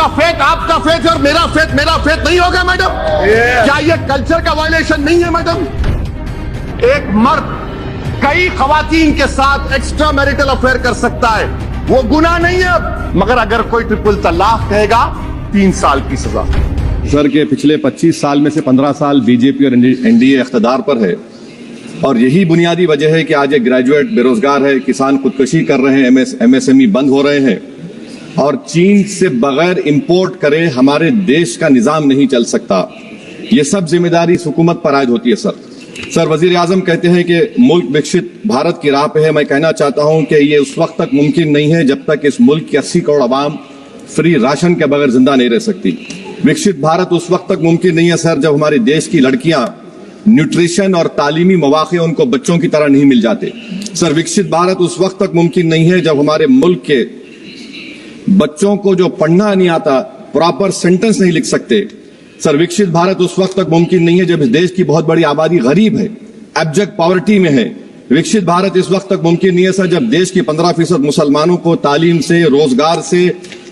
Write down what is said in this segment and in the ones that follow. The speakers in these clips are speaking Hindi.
आपका फेथ और मेरा फेथ नहीं होगा मैडम? क्या ये कल्चर का वायलेशन नहीं है मैडम? एक मर्द कई खवातीन के साथ एक्स्ट्रा मैरिटल अफेयर कर सकता है, वो गुनाह नहीं है। मगर अगर कोई ट्रिपल तलाक कहेगा 3 साल की सजा। सर के पिछले 25 साल में से 15 साल बीजेपी और एनडीए इख्तिदार पर है, और यही बुनियादी वजह है कि आज एक ग्रेजुएट बेरोजगार है, किसान खुदकुशी कर रहे हैं, एमएसएमई बंद हो रहे हैं, और चीन से बगैर इंपोर्ट करे हमारे देश का निजाम नहीं चल सकता। ये सब जिम्मेदारी इस हुकूमत पर आयद होती है। सर वजीर आजम कहते हैं कि मुल्क विकसित भारत की राह पे है। मैं कहना चाहता हूं कि ये उस वक्त तक मुमकिन नहीं है जब तक इस मुल्क की 80 करोड़ आवाम फ्री राशन के बगैर जिंदा नहीं रह सकती। विकसित भारत उस वक्त तक मुमकिन नहीं है सर जब हमारे देश की लड़कियां न्यूट्रिशन और तालीमी मौके उनको बच्चों की तरह नहीं मिल जाते। सर विकसित भारत उस वक्त तक मुमकिन नहीं है जब हमारे मुल्क के बच्चों को जो पढ़ना नहीं आता, प्रॉपर सेंटेंस नहीं लिख सकते। सर विकसित भारत उस वक्त तक मुमकिन नहीं है जब इस देश की बहुत बड़ी आबादी गरीब है, एब्जेक्ट पॉवर्टी में है। विकसित भारत इस वक्त तक मुमकिन नहीं है सर जब देश के 15% मुसलमानों को तालीम से, रोजगार से,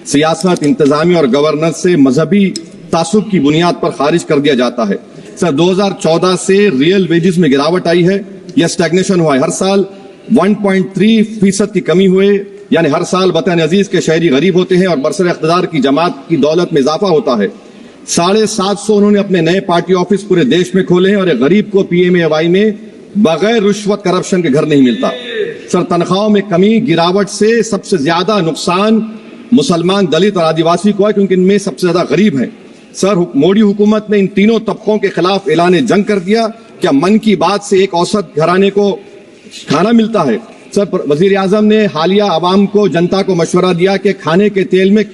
सियासत, इंतजामी और गवर्नेंस से मजहबी तासुब की बुनियाद पर खारिज कर दिया जाता है। सर 2014 से रियल वेजेस में गिरावट आई है या स्टैग्नेशन हुआ है। हर साल 1.3% की कमी हुए, यानी हर साल वतन अजीज के शहरी गरीब होते हैं और बरसर इख्तिदार की जमात की दौलत में इजाफा होता है। 750 उन्होंने अपने नए पार्टी ऑफिस पूरे देश में खोले हैं और एक गरीब को पीएमएवाई में बगैर रिश्वत करप्शन के घर नहीं मिलता। सर तनख्वाहों में कमी, गिरावट से सबसे ज्यादा नुकसान मुसलमान, दलित और आदिवासी को है क्योंकि इनमें सबसे ज्यादा गरीब हैं। सर मोदी हुकूमत ने इन तीनों तबकों के खिलाफ ऐलान जंग कर दिया। क्या मन की बात से एक औसत घराने को खाना मिलता है? सर वजीर आजम ने हालिया आवाम को, जनता को मशवरा दिया कि खाने के तेल में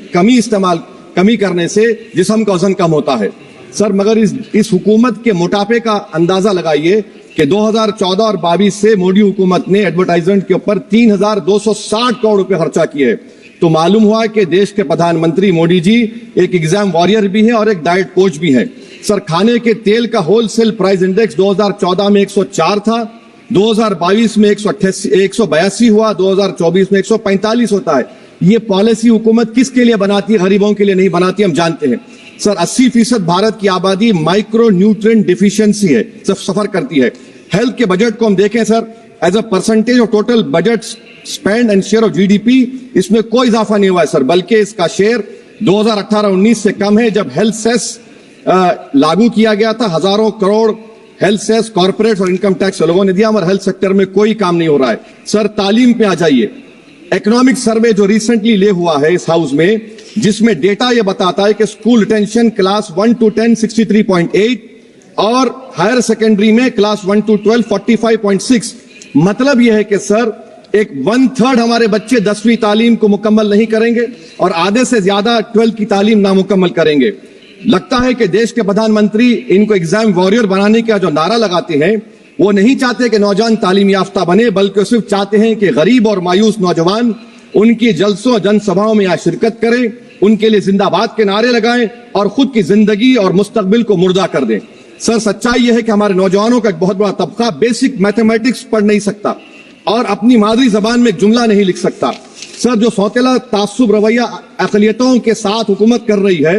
कमी करने से जिस्म का वजन कम होता है। सर मगर इस हुकूमत के मोटापे का अंदाजा लगाइए कि 2014 और 22 से मोदी हुकूमत ने एडवर्टाइजमेंट के ऊपर 3260 करोड़ रुपए खर्चा किए। तो मालूम हुआ कि देश के प्रधानमंत्री मोदी जी एक एग्जाम वॉरियर भी हैं और एक डाइट कोच भी हैं। सर खाने के तेल का होलसेल प्राइस इंडेक्स 2014 में 104 था, 2022 में 182 हुआ, 2024 में 145 होता है। ये पॉलिसी हुकूमत किसके लिए बनाती है? गरीबों के लिए नहीं बनाती, हम जानते हैं। सर 80% भारत की आबादी माइक्रो न्यूट्रिएंट डिफिशियंसी है, सफर करती है। हेल्थ के बजट को हम देखें sir, as a percentage of total budget spend and share of GDP, इसमें कोई इजाफा नहीं हुआ है सर, बल्कि इसका शेयर 2018-19 से कम है। जब हेल्थ सेस लागू किया गया था, हजारों करोड़ हेल्थ सेस कॉर्पोरेट और इनकम टैक्स लोगों ने दिया, मगर हेल्थ सेक्टर में कोई काम नहीं हो रहा है। सर तालीम पे आ जाइए। इकोनॉमिक सर्वे जो रिसेंटली ले हुआ है इस हाउस में, जिसमें डेटा यह बताता है कि स्कूल रिटेंशन क्लास 1 to 10 63.8 और हायर सेकेंडरी में क्लास 1 to 12 45.6। मतलब यह है कि सर एक 1/3 हमारे बच्चे 10वीं तालीम को मुकम्मल नहीं करेंगे और आधे से ज्यादा 12th की तालीम नामुकम्मल करेंगे। लगता है कि देश के प्रधानमंत्री इनको एग्जाम वॉरियर बनाने का जो नारा लगाते हैं, वो नहीं चाहते कि नौजवान तालीम याफ्ता बने, बल्कि सिर्फ चाहते हैं कि गरीब और मायूस नौजवान उनकी जलसों जनसभाओं में यहाँ शिरकत करें, उनके लिए जिंदाबाद के नारे लगाएं और खुद की जिंदगी और मुस्तकबिल को मुर्दा कर दें। सर सच्चाई यह है कि हमारे नौजवानों का एक बहुत बड़ा तबका बेसिक मैथमेटिक्स पढ़ नहीं सकता और अपनी मादरी जबान में एक जुमला नहीं लिख सकता। सर जो सौतेला तासुब रवैया अक़लियतों के साथ हुकूमत कर रही है,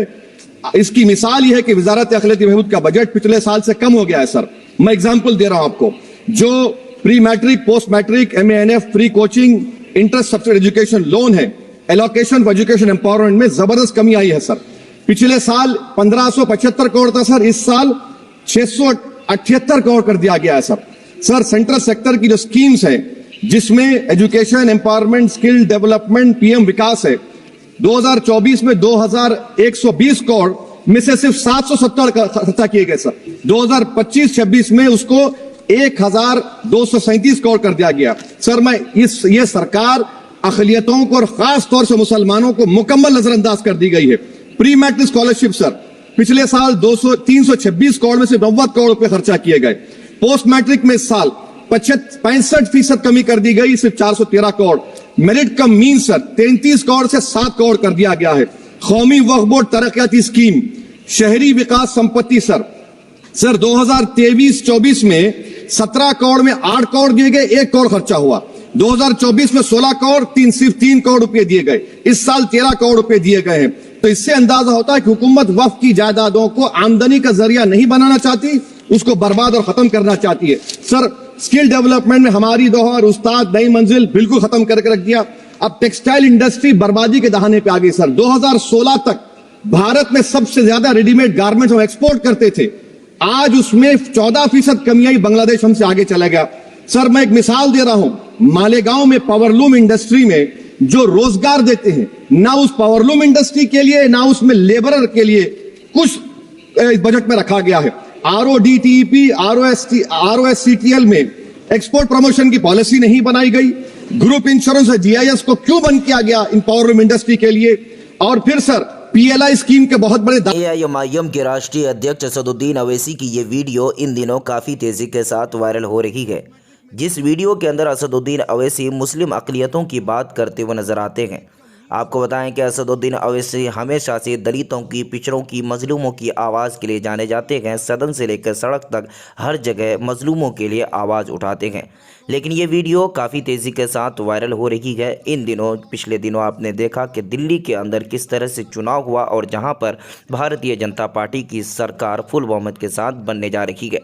इसकी मिसाल यह है कि वजारत अक़लियती बहबूद का बजट पिछले साल से कम हो गया है। सर मैं एग्जाम्पल दे रहा हूं आपको, जो pre matric, post matric, MANF, free coaching, interest subsidy education loan है, एलोकेशन फॉर एजुकेशन एम्पावरमेंट में जबरदस्त कमी आई है। सर पिछले साल 1575 करोड़ था सर, इस साल 678 करोड़ कर दिया गया है। सर सेंट्रल सेक्टर की जो स्कीम्स है, जिसमें education, empowerment, skill development, PM विकास है, 2024 में 2120 करोड़ में से सिर्फ 770 खर्चा किए गए। सर 2025-26 में उसको 1237 करोड़ कर दिया गया। सर ये सरकार अक़लियतों को और खास तौर से मुसलमानों को मुकम्मल नजरअंदाज कर दी गई है। प्री मैट्रिक स्कॉलरशिप सर पिछले साल 326 करोड़ में से 90 करोड़ रुपए खर्चा किए गए। पोस्ट मैट्रिक में इस साल 65% कमी कर दी गई, सिर्फ 413 करोड़। मेरिट कम मीन सर 33 करोड़ से 7 करोड़ कर दिया गया है। कौमी वक्फ बोर्ड तरक्याती स्कीम, शहरी विकास संपत्ति सर 2023-24 में 17 करोड़ में 8 करोड़ दिए गए, 1 करोड़ खर्चा हुआ। 2024 में 16 करोड़ सिर्फ 3 करोड़ रुपए दिए गए। इस साल 13 करोड़ रुपए दिए गए हैं। तो इससे अंदाजा होता है कि हुकूमत वक्फ की जायदादों को आमदनी का जरिया नहीं बनाना चाहती, उसको बर्बाद और खत्म करना चाहती है। सर, स्किल डेवलपमेंट में हमारी दोहर उस्ताद नई मंजिल बिल्कुल खत्म करके रख दिया। अब टेक्सटाइल इंडस्ट्री बर्बादी के दहाने पे आ गई। सर, 2016 तक भारत में सबसे ज्यादा रेडीमेड गारमेंट्स हम एक्सपोर्ट करते थे, आज उसमें 14% कमी आई, बांग्लादेश हमसे आगे चला गया। सर, मैं एक मिसाल दे रहा हूं, मालेगांव में पावरलूम इंडस्ट्री में जो रोजगार देते हैं, ना उस पावरलूम इंडस्ट्री के लिए ना उसमें लेबरर के लिए कुछ बजट में रखा गया है। RODTEP, ROSCTL में एक्सपोर्ट प्रमोशन की पॉलिसी नहीं बनाई गई। ग्रुप इंश्योरेंस और GIS को क्यों बंद किया गया इन पावरलूम इंडस्ट्री के लिए? और फिर सर, PLI स्कीम के बहुत बड़े AIMIM के राष्ट्रीय अध्यक्ष असदुद्दीन अवैसी की ये वीडियो इन दिनों काफ़ी तेज़ी के साथ वायरल हो रही है। जिस वीडियो के अंदर असदुद्दीन अवैसी मुस्लिम अक़लियतों की बात करते हुए नजर आते हैं। आपको बताएं कि असदुद्दीन अवैसी हमेशा से दलितों की, पिछड़ों की, मजलूमों की आवाज़ के लिए जाने जाते हैं। सदन से लेकर सड़क तक हर जगह मजलूमों के लिए आवाज़ उठाते हैं। लेकिन ये वीडियो काफ़ी तेज़ी के साथ वायरल हो रही है इन दिनों। पिछले दिनों आपने देखा कि दिल्ली के अंदर किस तरह से चुनाव हुआ और जहां पर भारतीय जनता पार्टी की सरकार फुल बहुमत के साथ बनने जा रही है।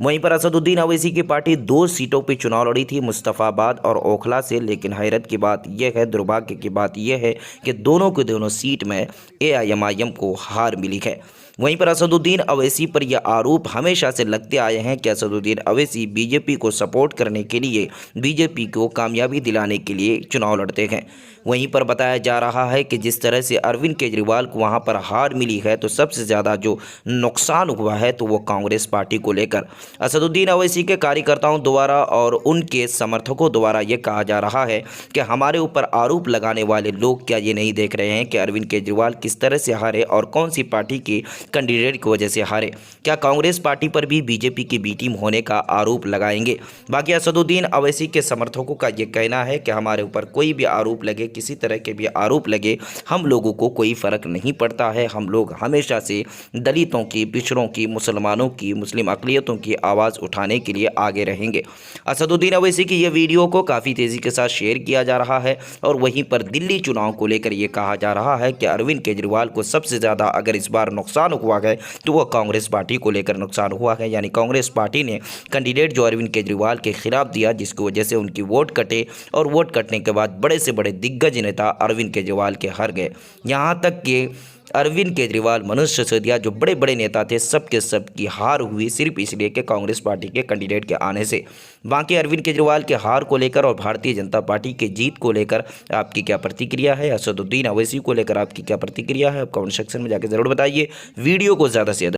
वहीं पर असदुद्दीन अवैसी की पार्टी 2 सीटों पर चुनाव लड़ी थी, मुस्तफ़ाबाद और ओखला से। लेकिन हैरत की बात यह है, दुर्भाग्य की बात यह है कि दोनों के दोनों सीट में AIMIM को हार मिली है। वहीं पर असदुद्दीन अवैसी पर यह आरोप हमेशा से लगते आए हैं कि असदुद्दीन अवैसी बीजेपी को सपोर्ट करने के लिए, बीजेपी को कामयाबी दिलाने के लिए चुनाव लड़ते हैं। वहीं पर बताया जा रहा है कि जिस तरह से अरविंद केजरीवाल को वहां पर हार मिली है, तो सबसे ज़्यादा जो नुकसान हुआ है तो वो कांग्रेस पार्टी को लेकर असदुद्दीन अवैसी के कार्यकर्ताओं द्वारा और उनके समर्थकों द्वारा ये कहा जा रहा है कि हमारे ऊपर आरोप लगाने वाले लोग क्या ये नहीं देख रहे हैं कि अरविंद केजरीवाल किस तरह से हारे और कौन सी पार्टी के कैंडिडेट की वजह से हारे? क्या कांग्रेस पार्टी पर भी बीजेपी की बी टीम होने का आरोप लगाएंगे? बाकी असदुद्दीन अवैसी के समर्थकों का ये कहना है कि हमारे ऊपर कोई भी आरोप लगे, किसी तरह के भी आरोप लगे, हम लोगों को कोई फ़र्क नहीं पड़ता है। हम लोग हमेशा से दलितों की, पिछड़ों की, मुसलमानों की, मुस्लिम अक़लियतों की आवाज़ उठाने के लिए आगे रहेंगे। असदुद्दीन अवैसी की यह वीडियो को काफ़ी तेज़ी के साथ शेयर किया जा रहा है और वहीं पर दिल्ली चुनाव को लेकर ये कहा जा रहा है कि अरविंद केजरीवाल को सबसे ज़्यादा अगर इस बार नुकसान हुआ है तो वह कांग्रेस पार्टी को लेकर नुकसान हुआ है। यानी कांग्रेस पार्टी ने कैंडिडेट जो अरविंद केजरीवाल के खिलाफ दिया, जिसकी वजह से उनकी वोट कटे और वोट कटने के बाद बड़े से बड़े दिग्गज नेता अरविंद केजरीवाल के हार गए। यहाँ तक कि अरविंद केजरीवाल, मनोज सिसोदिया जो बड़े बड़े नेता थे, सबके सब की हार हुई सिर्फ इसलिए कि कांग्रेस पार्टी के कैंडिडेट के आने से। बाकी अरविंद केजरीवाल के हार को लेकर और भारतीय जनता पार्टी के जीत को लेकर आपकी क्या प्रतिक्रिया है? असदुद्दीन अवैसी को लेकर आपकी क्या प्रतिक्रिया है? आप कमेंट सेक्शन में जाकर ज़रूर बताइए। वीडियो को ज़्यादा से ज़्यादा